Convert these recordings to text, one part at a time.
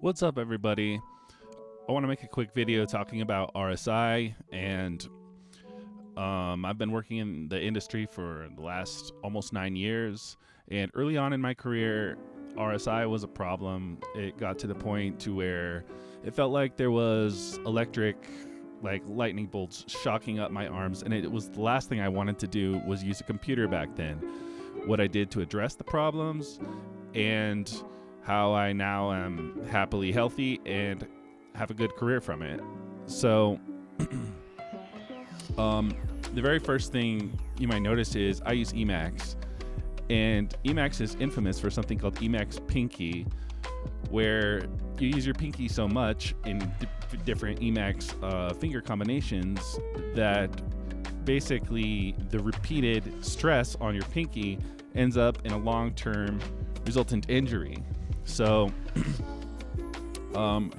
What's up, everybody? I want to make a quick video talking about RSI, and I've been working in the industry for the last almost 9 years, and early on in my career, RSI was a problem. It got to the point to where it felt like there was electric, like lightning bolts shocking up my arms, and it was the last thing I wanted to do was use a computer back then. What I did to address the problems, and how I now am happily healthy and have a good career from it. So the very first thing you might notice is I use Emacs, and Emacs is infamous for something called Emacs Pinky, where you use your pinky so much in different Emacs finger combinations that basically the repeated stress on your pinky ends up in a long-term resultant injury. So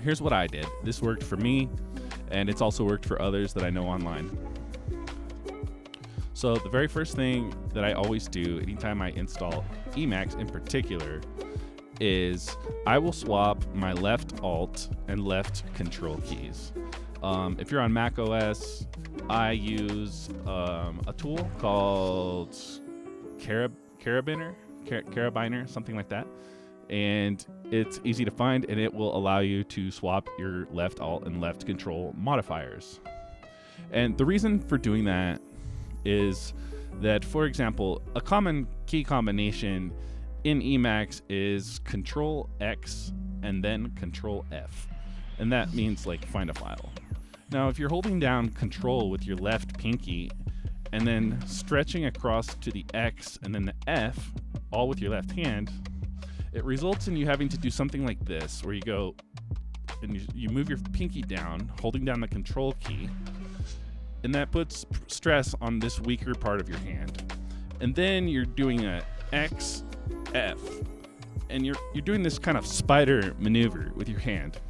here's what I did. This worked for me, and it's also worked for others that I know online. So the very first thing that I always do anytime I install Emacs in particular is I will swap my left Alt and left Control keys. If you're on Mac OS, I use a tool called Carabiner, something like that. And it's easy to find, and it will allow you to swap your left Alt and left Control modifiers. And the reason for doing that is that, for example, a common key combination in Emacs is Control X and then Control F. And that means like find a file. Now, if you're holding down Control with your left pinky and then stretching across to the X and then the F, all with your left hand, it results in you having to do something like this, where you go and you move your pinky down, holding down the Control key, and that puts stress on this weaker part of your hand. And then you're doing a X, F, and you're doing this kind of spider maneuver with your hand.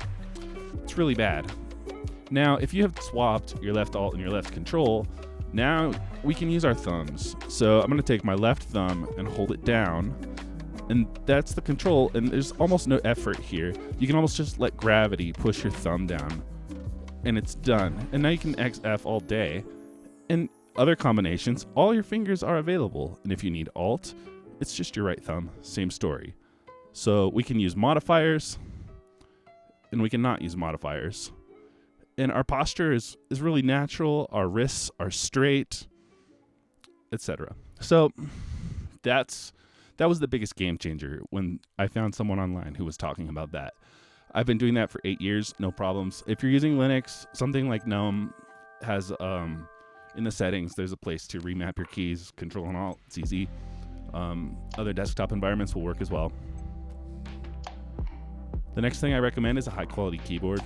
It's really bad. Now, if you have swapped your left Alt and your left Control, now we can use our thumbs. So I'm going to take my left thumb and hold it down, and that's the Control, and there's almost no effort here. You can almost just let gravity push your thumb down, and it's done. And now you can XF all day. And other combinations, all your fingers are available. And if you need Alt, it's just your right thumb, same story. So we can use modifiers, and we can not use modifiers. And our posture is really natural, our wrists are straight, etc. So that was the biggest game changer when I found someone online who was talking about that. I've been doing that for 8 years, no problems. If you're using Linux, something like GNOME has, in the settings, there's a place to remap your keys, Control and Alt, it's easy. Other desktop environments will work as well. The next thing I recommend is a high quality keyboard.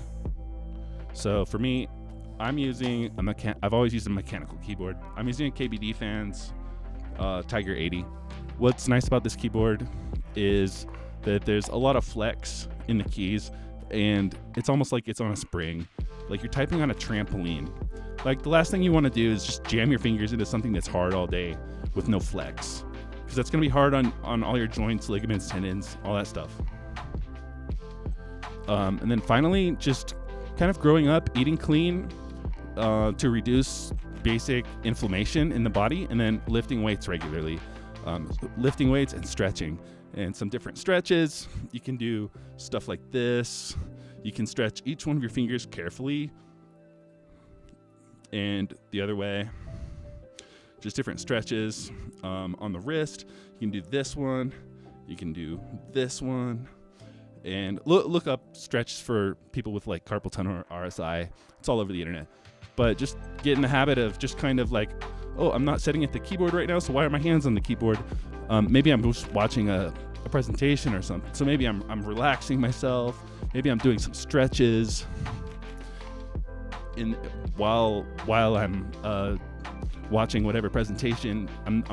So for me, I'm using I've always used a mechanical keyboard. I'm using a KBD Fans Tiger 80. What's nice about this keyboard is that there's a lot of flex in the keys, and it's almost like it's on a spring, like you're typing on a trampoline. Like the last thing you want to do is just jam your fingers into something that's hard all day with no flex, because that's going to be hard on all your joints, ligaments, tendons, all that stuff. And then finally, just kind of growing up, eating clean to reduce basic inflammation in the body, and then lifting weights regularly. Lifting weights and stretching, and some different stretches. You can do stuff like this. You can stretch each one of your fingers carefully, and the other way. Just different stretches on the wrist. You can do this one. You can do this one. And look up stretches for people with like carpal tunnel or RSI. It's all over the internet. But just get in the habit of just kind of like, oh, I'm not setting at the keyboard right now, so why are my hands on the keyboard? Maybe I'm just watching a presentation or something. So maybe I'm relaxing myself. Maybe I'm doing some stretches. While I'm watching whatever presentation, my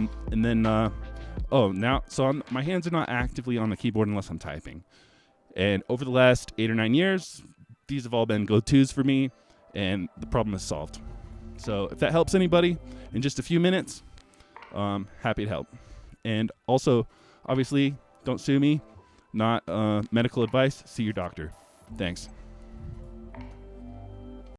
hands are not actively on the keyboard unless I'm typing. And over the last 8 or 9 years, these have all been go-tos for me, and the problem is solved. So if that helps anybody in just a few minutes, happy to help. And also, obviously, don't sue me. Not medical advice. See your doctor. Thanks.